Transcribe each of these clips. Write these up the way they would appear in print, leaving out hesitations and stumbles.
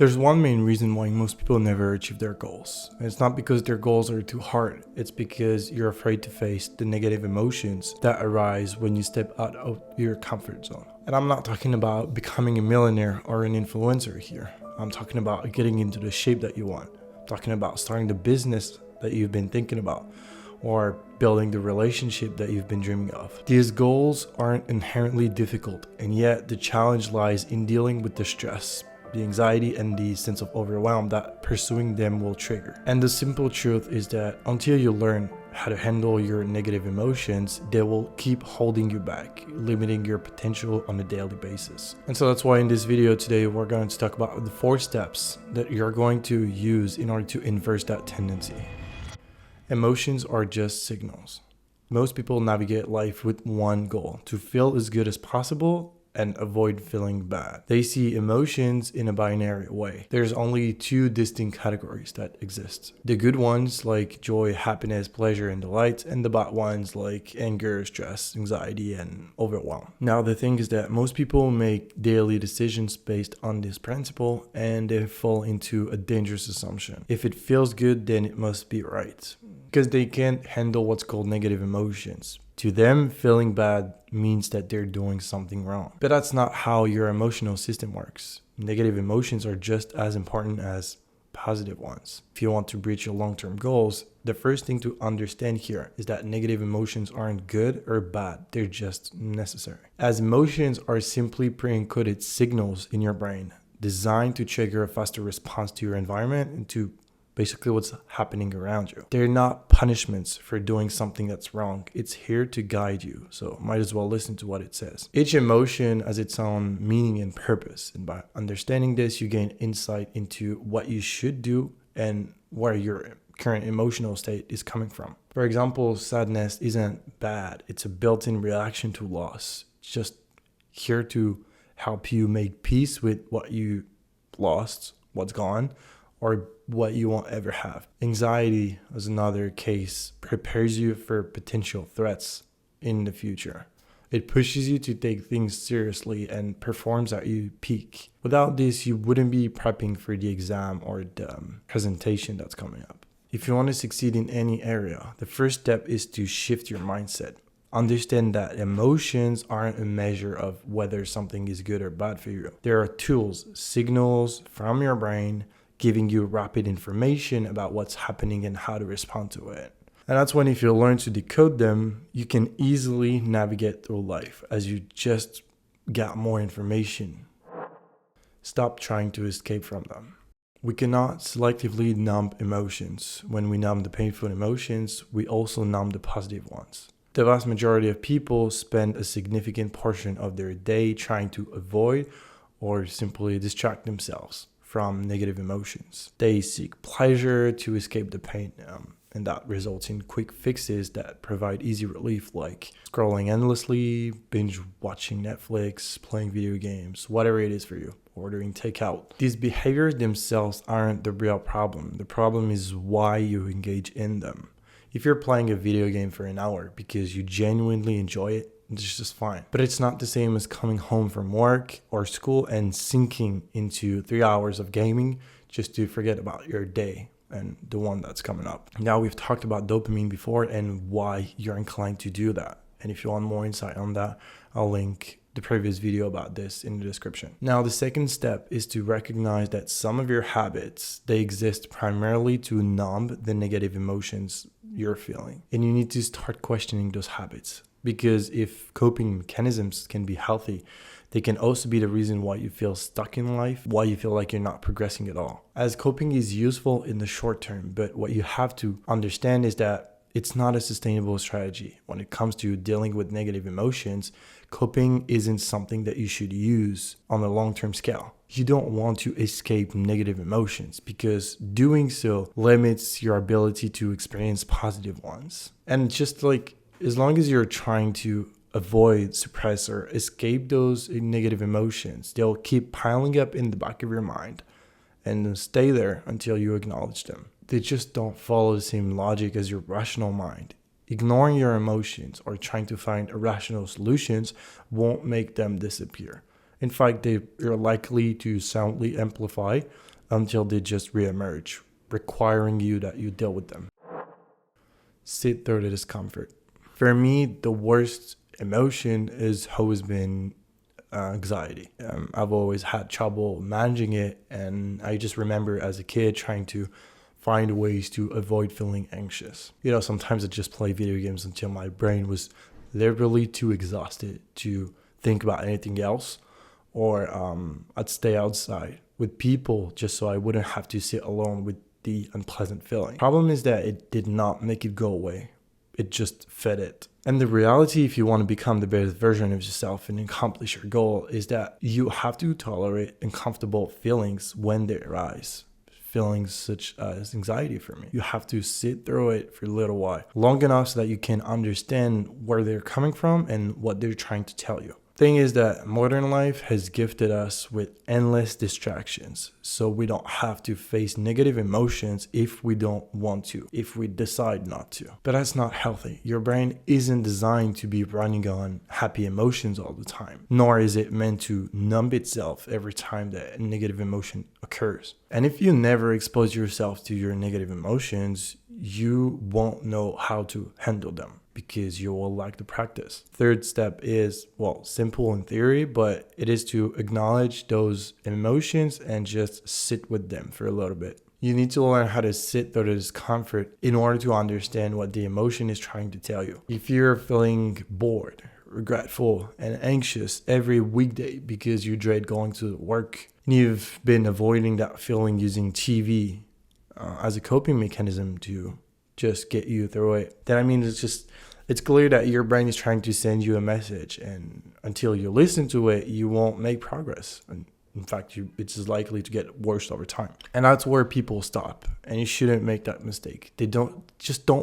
There's one main reason why most people never achieve their goals. And it's not because their goals are too hard, it's because you're afraid to face the negative emotions that arise when you step out of your comfort zone. And I'm not talking about becoming a millionaire or an influencer here. I'm talking about getting into the shape that you want. I'm talking about starting the business that you've been thinking about, or building the relationship that you've been dreaming of. These goals aren't inherently difficult, and yet the challenge lies in dealing with the stress, the anxiety, and the sense of overwhelm that pursuing them will trigger. And the simple truth is that until you learn how to handle your negative emotions, they will keep holding you back, limiting your potential on a daily basis. And so that's why in this video today, we're going to talk about the 4 steps that you're going to use in order to inverse that tendency. Emotions are just signals. Most people navigate life with one goal: to feel as good as possible and avoid feeling bad. They see emotions in a binary way. There's only 2 distinct categories that exist: the good ones like joy, happiness, pleasure, and delight, and the bad ones like anger, stress, anxiety, and overwhelm. Now the thing is that most people make daily decisions based on this principle, and they fall into a dangerous assumption. If it feels good, then it must be right, because they can't handle what's called negative emotions. To them, feeling bad means that they're doing something wrong. But that's not how your emotional system works. Negative emotions are just as important as positive ones. If you want to reach your long-term goals, the first thing to understand here is that negative emotions aren't good or bad. They're just necessary. As emotions are simply pre-encoded signals in your brain designed to trigger a faster response to your environment and to basically what's happening around you. They're not punishments for doing something that's wrong. It's here to guide you, so might as well listen to what it says. Each emotion has its own meaning and purpose, and by understanding this, you gain insight into what you should do and where your current emotional state is coming from. For example, sadness isn't bad. It's a built-in reaction to loss. It's just here to help you make peace with what you lost, what's gone, or what you won't ever have. Anxiety, as another case, prepares you for potential threats in the future. It pushes you to take things seriously and performs at your peak. Without this, you wouldn't be prepping for the exam or the presentation that's coming up. If you want to succeed in any area, the first step is to shift your mindset. Understand that emotions aren't a measure of whether something is good or bad for you. There are tools, signals from your brain, giving you rapid information about what's happening and how to respond to it. And that's when, if you learn to decode them, you can easily navigate through life as you just get more information. Stop trying to escape from them. We cannot selectively numb emotions. When we numb the painful emotions, we also numb the positive ones. The vast majority of people spend a significant portion of their day trying to avoid or simply distract themselves from negative emotions. They seek pleasure to escape the pain, and that results in quick fixes that provide easy relief, like scrolling endlessly, binge watching Netflix, playing video games, whatever it is for you, ordering takeout. These behaviors themselves aren't the real problem. The problem is why you engage in them. If you're playing a video game for an hour because you genuinely enjoy it, it's just fine. But it's not the same as coming home from work or school and sinking into 3 hours of gaming just to forget about your day and the one that's coming up. Now, we've talked about dopamine before and why you're inclined to do that. And if you want more insight on that, I'll link the previous video about this in the description. Now, the second step is to recognize that some of your habits, they exist primarily to numb the negative emotions you're feeling. And you need to start questioning those habits. Because if coping mechanisms can be healthy, they can also be the reason why you feel stuck in life, why you feel like you're not progressing at all. As coping is useful in the short term, but what you have to understand is that it's not a sustainable strategy. When it comes to dealing with negative emotions, coping isn't something that you should use on a long-term scale. You don't want to escape negative emotions because doing so limits your ability to experience positive ones. And just like, as long as you're trying to avoid, suppress, or escape those negative emotions, they'll keep piling up in the back of your mind and stay there until you acknowledge them. They just don't follow the same logic as your rational mind. Ignoring your emotions or trying to find irrational solutions won't make them disappear. In fact, they are likely to soundly amplify until they just reemerge, requiring you that you deal with them. Sit through the discomfort. For me, the worst emotion has always been anxiety. I've always had trouble managing it, and I just remember as a kid trying to find ways to avoid feeling anxious. Sometimes I'd just play video games until my brain was literally too exhausted to think about anything else, or I'd stay outside with people just so I wouldn't have to sit alone with the unpleasant feeling. Problem is that it did not make it go away. It just fed it. And the reality, if you want to become the best version of yourself and accomplish your goal, is that you have to tolerate uncomfortable feelings when they arise. Feelings such as anxiety for me. You have to sit through it for a little while, long enough so that you can understand where they're coming from and what they're trying to tell you. Thing is that modern life has gifted us with endless distractions, so we don't have to face negative emotions if we don't want to, if we decide not to. But that's not healthy. Your brain isn't designed to be running on happy emotions all the time, nor is it meant to numb itself every time that a negative emotion occurs. And if you never expose yourself to your negative emotions, you won't know how to handle them, because you will lack the practice. Third step is, simple in theory, but it is to acknowledge those emotions and just sit with them for a little bit. You need to learn how to sit through the discomfort in order to understand what the emotion is trying to tell you. If you're feeling bored, regretful, and anxious every weekday because you dread going to work, and you've been avoiding that feeling using TV as a coping mechanism to just get you through it, then it's clear that your brain is trying to send you a message, and until you listen to it, you won't make progress. And in fact, it's likely to get worse over time. And that's where people stop, and you shouldn't make that mistake. They don't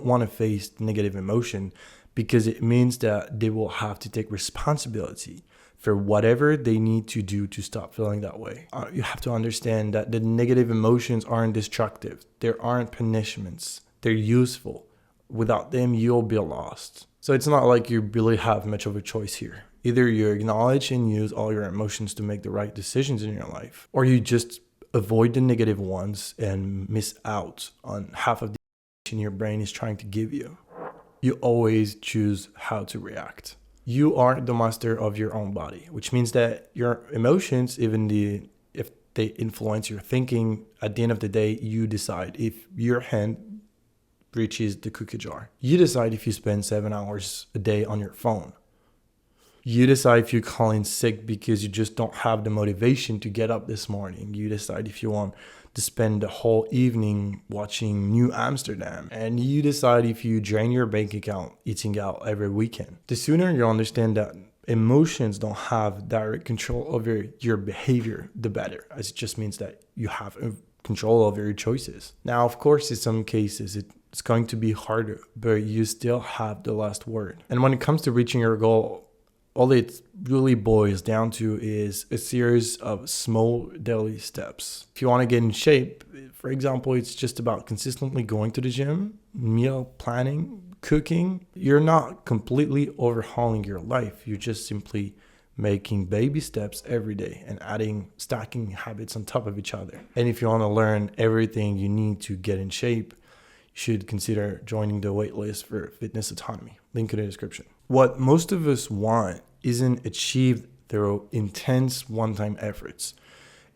want to face negative emotion, because it means that they will have to take responsibility for whatever they need to do to stop feeling that way. You have to understand that the negative emotions aren't destructive. There aren't punishments. They're useful. Without them, you'll be lost. So it's not like you really have much of a choice here. Either you acknowledge and use all your emotions to make the right decisions in your life, or you just avoid the negative ones and miss out on half of the information your brain is trying to give you. You always choose how to react. You are the master of your own body, which means that your emotions, if they influence your thinking, at the end of the day, you decide if your hand reaches the cookie jar. You decide if you spend 7 hours a day on your phone. You decide if you're calling sick because you just don't have the motivation to get up this morning. You decide if you want to spend the whole evening watching New Amsterdam. And you decide if you drain your bank account eating out every weekend. The sooner you understand that emotions don't have direct control over your behavior, the better. As it just means that you have control over your choices. Now, of course, in some cases, it's going to be harder, but you still have the last word. And when it comes to reaching your goal, all it really boils down to is a series of small daily steps. If you want to get in shape, for example, it's just about consistently going to the gym, meal planning, cooking. You're not completely overhauling your life. You're just simply making baby steps every day and stacking habits on top of each other. And if you want to learn everything you need to get in shape, you should consider joining the waitlist for Fitness Autonomy. Link in the description. What most of us want isn't achieved through intense one-time efforts.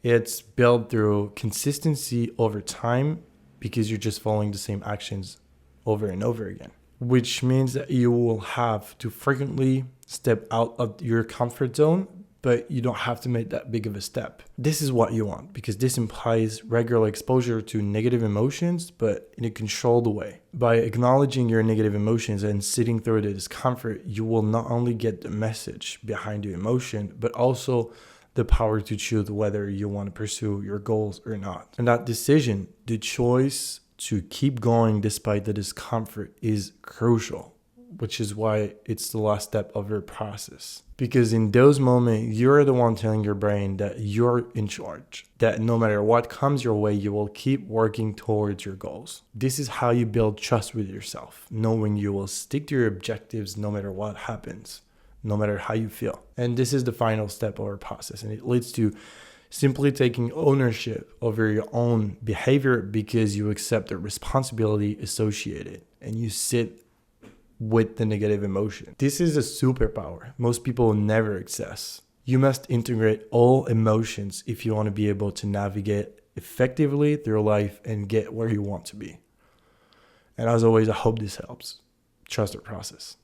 It's built through consistency over time, because you're just following the same actions over and over again, which means that you will have to frequently step out of your comfort zone, but you don't have to make that big of a step. This is what you want, because this implies regular exposure to negative emotions, but in a controlled way. By acknowledging your negative emotions and sitting through the discomfort, you will not only get the message behind the emotion, but also the power to choose whether you want to pursue your goals or not. And that decision, the choice to keep going despite the discomfort, is crucial, which is why it's the last step of your process. Because in those moments, you're the one telling your brain that you're in charge, that no matter what comes your way, you will keep working towards your goals. This is how you build trust with yourself, knowing you will stick to your objectives no matter what happens, no matter how you feel. And this is the final step of our process, and it leads to Simply taking ownership over your own behavior because you accept the responsibility associated and you sit with the negative emotion. This is a superpower most people never access. You must integrate all emotions if you want to be able to navigate effectively through life and get where you want to be. And as always, I hope this helps. Trust the process.